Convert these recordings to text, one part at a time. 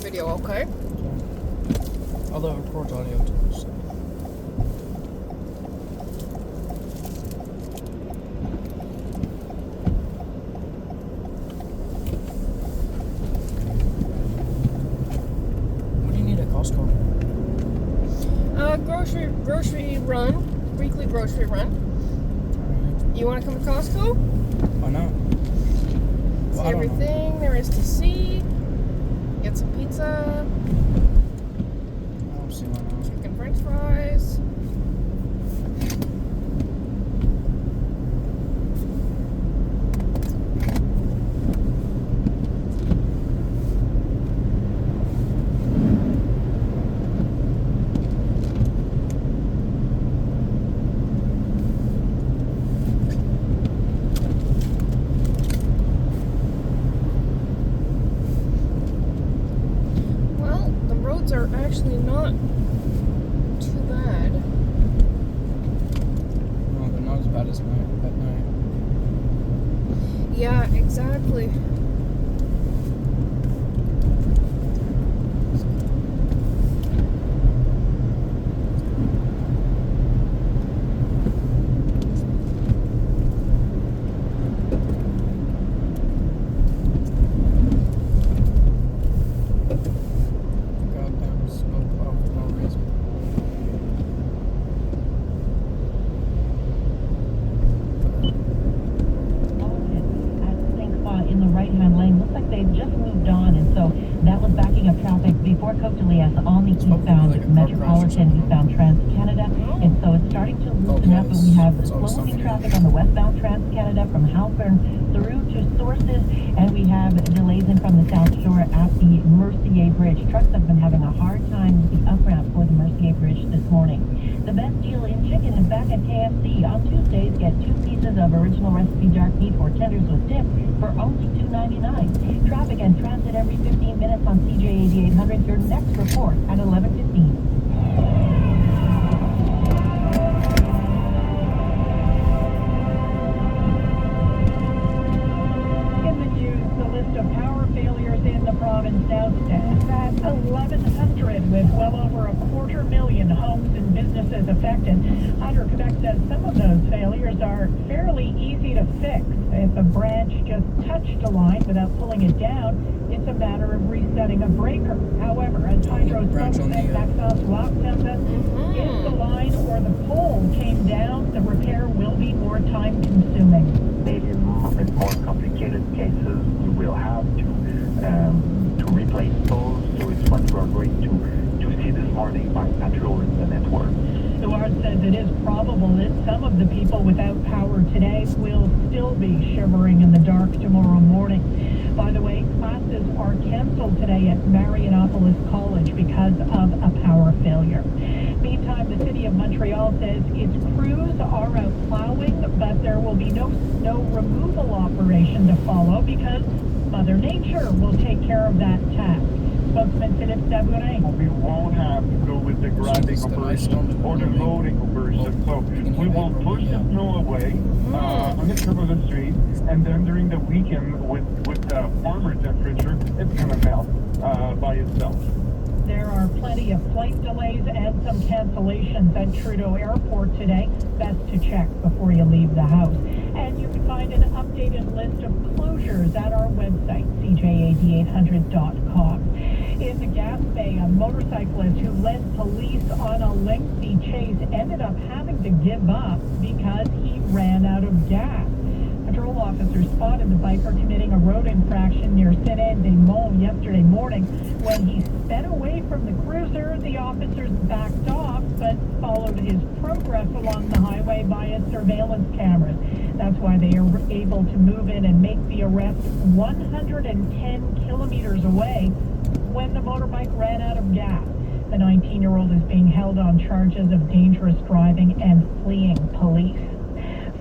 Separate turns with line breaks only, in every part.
video, okay?
Although it records audio too. So. What do you need at Costco?
Grocery run. Weekly grocery run.
Alright.
You want to come to Costco?
Why not?
See everything there is to see. Get some pizza.
I don't see why not.
Chicken french fries. Are actually not too bad.
No, they're not as bad as at night.
Yeah, exactly.
Before Coquelias on the eastbound Metropolitan eastbound Trans-Canada, and so it's starting to loosen up, and we have slow moving traffic on the westbound Trans-Canada from Halpern through to Sources, and we have delays in from the South Shore at the Mercier Bridge. Trucks have been having a hard time with the up-ramp for the Mercier Bridge this morning. The best deal in chicken is back at KFC. On Tuesdays, get 2 pieces of original recipe dark meat or tenders with dip for only $2.99. Traffic and transit every 15 minutes on CJAD 800. Your next report at 11:15. In the news, the list of power failures in the province now stands at 1,100, with well over 250,000 homes and businesses affected. Hydro-Quebec says some of those failures are fairly easy to fix. If a branch just touched a line without pulling it down, it's a matter of resetting a breaker. However, as Hydro spokesman Maxence Rock-Tempest, if the line or the pole came down, the repair will be more time-consuming.
Maybe in more complicated cases, we will have to replace those. So it's what we're going to see this morning by patrolling the network.
Duarte says it is probable that some of the people without power today will still be shivering in the dark tomorrow morning. By the way, classes are canceled today at Marianopolis College because of a power failure. Meantime, the city of Montreal says its crews are out plowing, but there will be no snow removal operation to follow because Mother Nature will take care of that task. Spokesman Philippe Sabourin.
We won't have to go with the grabbing operation or the loading operation. So we will push the snow away on the curb of the street, and then during the weekend with the warmer temperature, it's going to melt by itself.
There are plenty of flight delays and some cancellations at Trudeau Airport today. Best to check before you leave the house. And you can find an updated list of closures at our website, CJAD800.com. In the Gas Bay, a motorcyclist who led police on a lengthy chase ended up having to give up because he ran out of gas. Patrol officers spotted the biker committing a road infraction near Saint-Angelique yesterday morning. When he sped away from the cruiser, the officers backed off, but followed his progress along the highway via surveillance cameras. That's why they are able to move in and make the arrest 110 kilometers away when the motorbike ran out of gas. The 19-year-old is being held on charges of dangerous driving and fleeing police.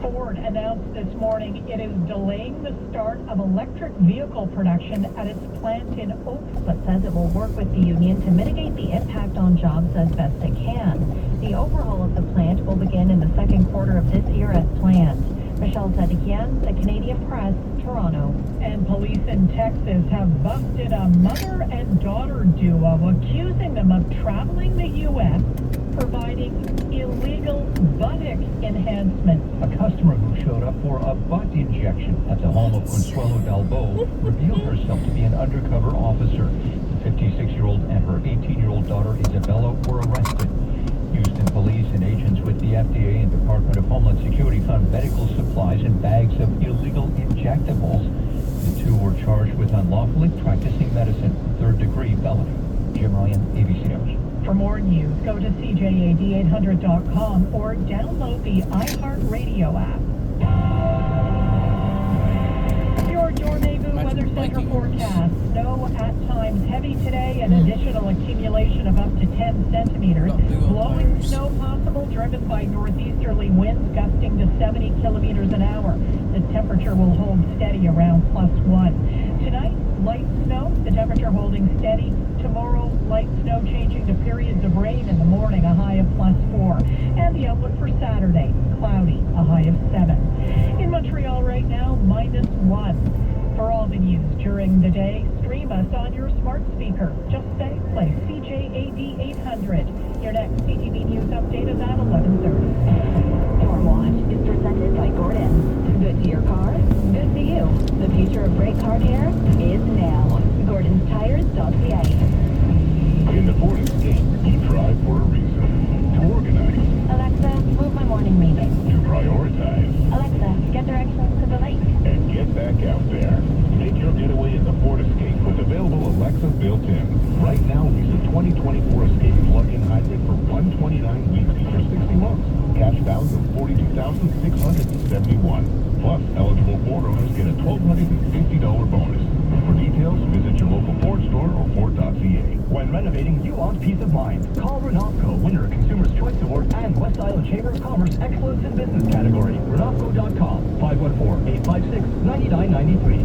Ford announced this morning it is delaying the start of electric vehicle production at its plant in Oakville, but says it will work with the union to mitigate the impact on jobs as best it can. The overhaul of the plant will begin in the second quarter of this year as planned. Michelle Sadikian, The Canadian Press, Toronto. And police in Texas have busted a mother and daughter duo, accusing them of traveling the U.S., providing illegal buttock enhancements.
A customer who showed up for a butt injection at the home of Consuelo Dalbo revealed herself to be an undercover officer. The 56-year-old and her 18-year-old daughter Isabella were arrested. Houston police and agents with the FDA and Department of Homeland Security found medical supplies and bags of illegal injectables. The two were charged with unlawfully practicing medicine, third-degree felony. Jim Ryan, ABC News.
For more news, go to CJAD800.com or download the iHeartRadio app. Your Dornayville Weather Center forecast. Snow at times heavy today, an additional accumulation of up to 10 centimeters. Blowing snow possible, driven by northeasterly winds gusting to 70 kilometers an hour. The temperature will hold steady around +1. Tonight, light snow, the temperature holding steady. Tomorrow, light snow changing to periods of rain in the morning, a high of +4. And the outlook for Saturday, cloudy, a high of 7. In Montreal right now, -1. For all the news during the day, stream us on your smart speaker. Just say, play CJAD 800. Your next CTV News update is at 11:30. Storm Watch is presented by Gordon. Good to your car, good to you. The future of great car care is now. Gordon'sTires.ca.
In the Ford Escape, you drive for a reason. To organize.
Alexa, move my morning meeting.
To prioritize.
Alexa, get directions to the lake.
And get back out there. Make your getaway in the Ford Escape with available Alexa built-in. Right now, lease a 2024 Escape plug-in hybrid for $129 weekly for 60 months. Cash value of $42,671. Plus, eligible Ford owners get a $1,250 bonus. For details, visit your local Ford store or Ford.ca.
When renovating, you want peace of mind. Call Renofco, winner of Consumer's Choice Award and West Island Chamber of Commerce Excellence in Business category. Renofco.com, 514-856-9993.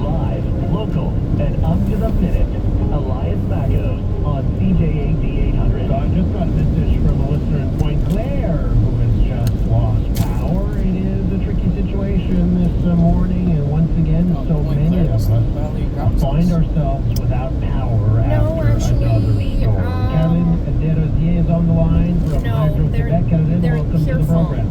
Live, local, and up to the minute. Elias Bagos on CJAD 800.
So I just got a message from a listener in Point Claire who has just lost power. It is a tricky situation this morning, and once again, so many of us find ourselves without power after another storm. Kevin Desrosiers is on the line from Hydro Quebec. Kevin, welcome to the program.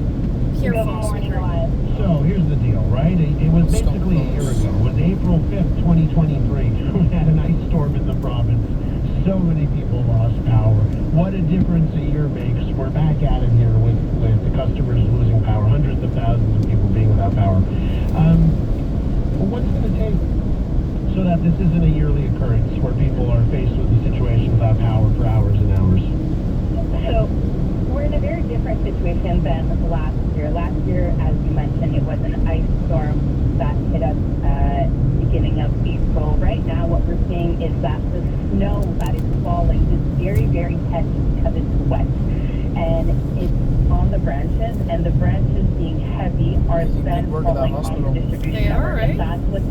So here's the deal, right? It was basically a year ago. It was April 5th, 2023. We had an ice storm in the province. So many people lost power. What a difference a year makes. We're back at it here with the customers losing power, hundreds of thousands of people being without power. What's it going to take so that this isn't a yearly occurrence where people are faced with a situation without power for hours and hours?
So we're in a very different situation than last year. Last year, as you mentioned, it was an ice storm that hit us beginning of April. Right now, what we're seeing is that the snow that is falling is very, very heavy because it's wet. And it's on the branches, and the branches being heavy are then falling on the distribution network. And that's what's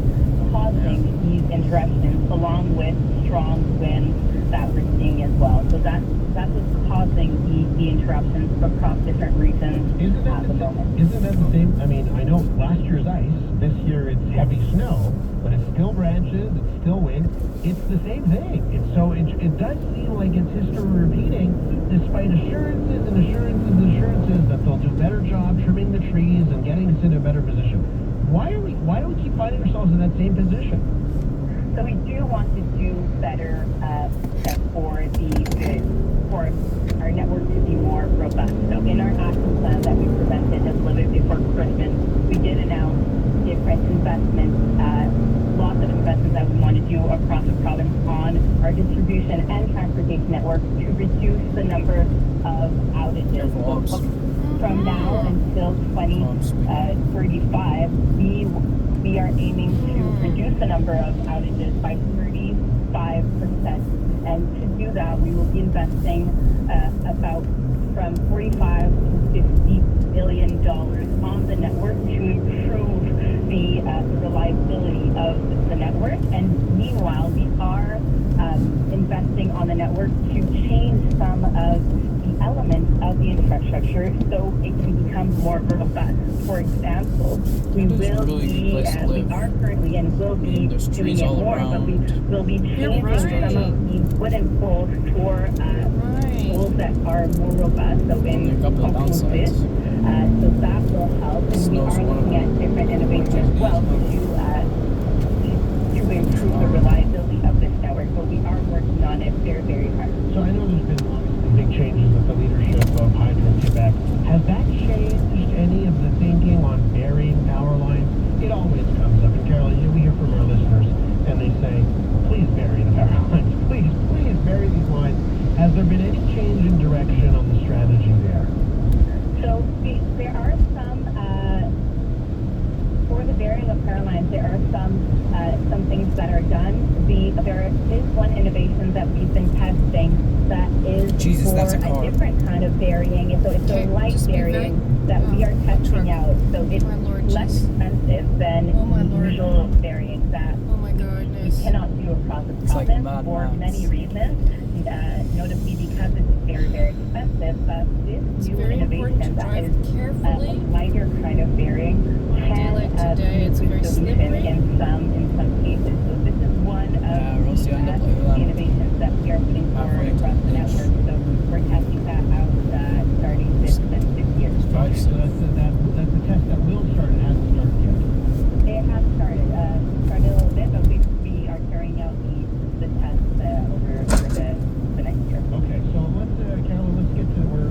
causing these interruptions, along with strong winds that we're seeing as well. So that's what's causing the interruptions across different regions at the moment.
Isn't that the same? I mean, I know last year's ice, this year it's heavy snow, but it's still branches, it's still wind. It's the same thing. It does seem like it's history repeating, despite assurances that they'll do a better job trimming the trees and getting us in a better position. Why do we keep finding ourselves in that same position?
So we do want to do better for our network to be more robust. So in our action plan that we presented just a little bit before Christmas, we did announce different investments, lots of investments that we want to do across the province on our distribution and transportation network to reduce the number of outages. So from now until 2035, we are aiming to reduce the number of outages by 35%. And to do that, we will be investing about from $45 to $50 billion on the network to improve the reliability of the network. And meanwhile, we are investing on the network to change some of the elements of the infrastructure infrastructure so it can become more robust. For example, we
It's a
will
really good
be,
place to
we
live.
are currently and will be
there's
doing
trees
it
all
more, but we
around.
will be changing
right.
some of the wooden poles for poles that are more robust, so
Only a couple of
encrusted.
downsides.
So that will help, and we
Snow's
are
one of
looking at
them.
different innovations as well to improve the reliability of this network. But we are working on it very, very hard.
So I know there's been obviously big changes with the leadership of Hydro Quebec. Has that changed any of the thinking on burying power lines? It always comes up. And Carolyn, we hear from our listeners, and they say, please bury the power lines. Please bury these lines. Has there been any change in direction on the strategy there?
So there are some, for the burying of power lines, there are some things that are done. There is one innovation that we've been testing that is
Jesus,
for
that's a
a
car.
different kind of burying. So it's
Okay,
a light
just be
burying
very-
that we are testing out. So it's
My Lord
less
Jesus.
expensive than
Oh my Lord.
usual burying that
Oh my
we
goodness.
cannot do across the
It's like
province
Mad
for
Max.
many reasons. Notably because it's very, very expensive, but
It's
this new
very important to
innovation that
drive
is a
carefully.
lighter kind of bearing
On a day like
can
today,
be
it's
a
very
good solution
slippery.
in some cases. So this is one of
we'll see
the
end up like that.
innovations that we are putting forward
Halfway to
across
the
the
ditch.
network. So we're testing that out starting this year.
Drive
So that's the test that will start. It hasn't started yet.
It has started a little bit, but we are carrying out the test over the next year.
Okay, so Carolyn, let's get to where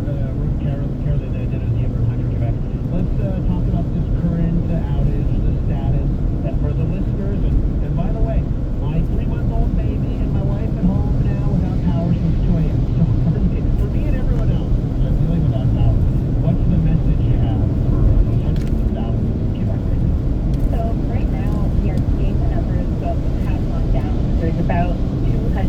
Carolyn did a deal from Hydro Quebec. Let's talk about this current outage, the status, and for the listeners. And by the way, my 3-month-old baby and my wife at home now without power since 2 a.m. So for me and everyone else dealing without power, what's the message you have for the hundreds of thousands of Quebec right now?
So right now we are seeing the numbers have gone down. There's about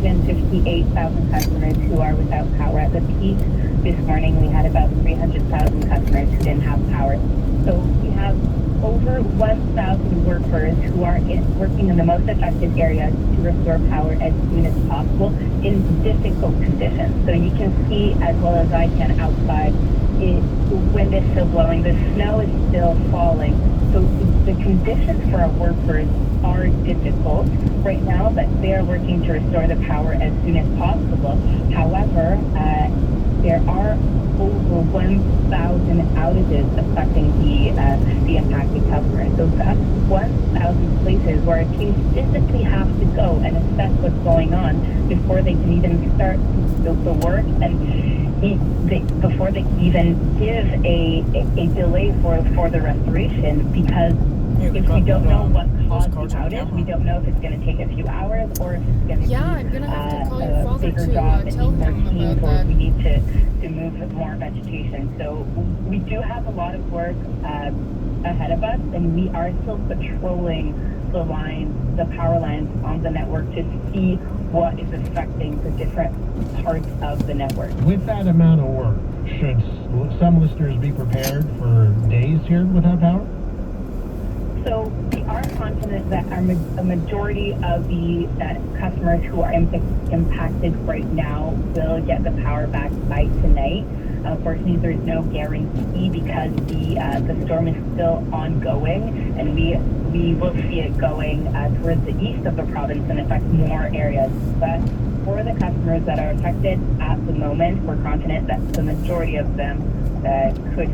258,000 customers who are without power. At the peak this morning, we had about 300,000 customers who didn't have power. So we have over 1,000 workers who are working in the most affected areas to restore power as soon as possible in difficult conditions. So you can see as well as I can outside, the wind is still blowing, the snow is still falling. So the conditions for our workers are difficult right now, but they are working to restore the power as soon as possible. However, there are over 1,000 outages affecting the impacted customers. So that's 1,000 places where our teams physically have to go and assess what's going on before they can even start the work and before they can even give a delay for the restoration, because if we don't know what caused the outage, we don't know if it's going to take a few hours or if it's going to be
I'm gonna have to call your father
bigger
to
job
tell
and more
him
teams,
about
or
that.
we need to move more vegetation. So we do have a lot of work ahead of us, and we are still patrolling the power lines on the network to see what is affecting the different parts of the network.
With that amount of work, should some listeners be prepared for days here without power?
So we are confident that a majority of the customers who are impacted right now will get the power back by tonight. Unfortunately, there's no guarantee because the storm is still ongoing, and we will see it going towards the east of the province and affect more areas. But for the customers that are affected at the moment, we're confident that the majority of them could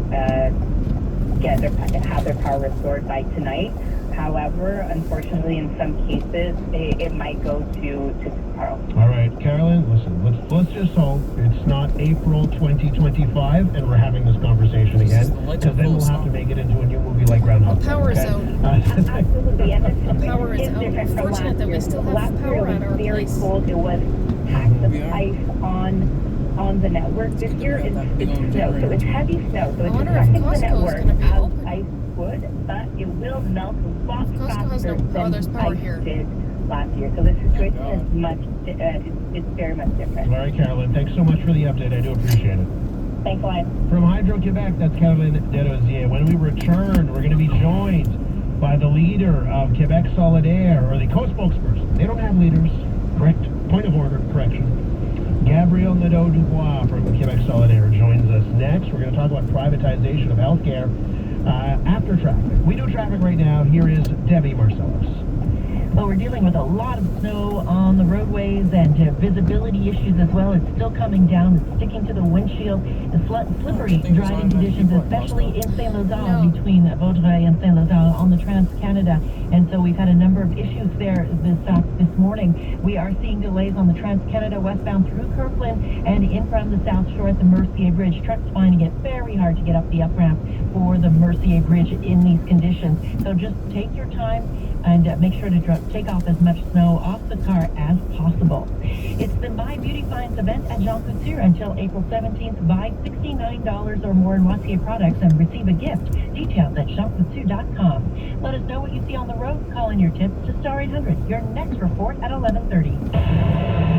have their power restored by tonight. However, unfortunately, in some cases, it might go to tomorrow.
All right, Carolyn, listen, let's just hope it's not April 2025 and we're having this conversation again, because then we'll have to make it into a new movie like Groundhog Day.
Power is
okay?
out.
Absolutely, and
The power is out.
different from
Unfortunate that we
last
still
year.
have
Last
power
year
at
it
our
was very
place.
cold. It was packed of ice on the network. This year it's snow, so it's heavy snow. So
I
it's
wonder if
affecting the
Costco is
network
gonna be
as
open.
ice would, but it will melt a lot
Costco has
faster
no there's
than
power
ice
here.
did last year. So the situation is much, it's very much different.
All right, Carolyn, thanks so much for the update. I do appreciate it.
Thanks a lot.
From Hydro Quebec, that's Carolyn Desrosiers. When we return, we're going to be joined by the leader of Quebec Solidaire, or the co-spokesperson. They don't have leaders. Correct. Point of order. Correction. Gabriel Nadeau-Dubois from Quebec Solidaire joins us next. We're going to talk about privatization of healthcare after traffic. We do traffic right now. Here is Debbie Marcellus.
Well, we're dealing with a lot of snow on the roadways and visibility issues as well. It's still coming down. It's sticking to the windshield. The slippery driving conditions, especially in Saint-Lazare, between Vaudreuil and Saint-Lazare on the Trans-Canada. And so we've had a number of issues there this morning. We are seeing delays on the Trans-Canada westbound through Kirkland and in from the South Shore at the Mercier Bridge. Trucks finding it very hard to get up the up-ramp for the Mercier Bridge in these conditions. So just take your time and make sure to take off as much snow off the car as possible. It's the My Beauty Finds event at Jean Couture until April 17th. Buy $69 or more in Wattier products and receive a gift. Details at jeancouture.com. Let us know what you see on the road. Call in your tips to Star 800. Your next report at 11:30.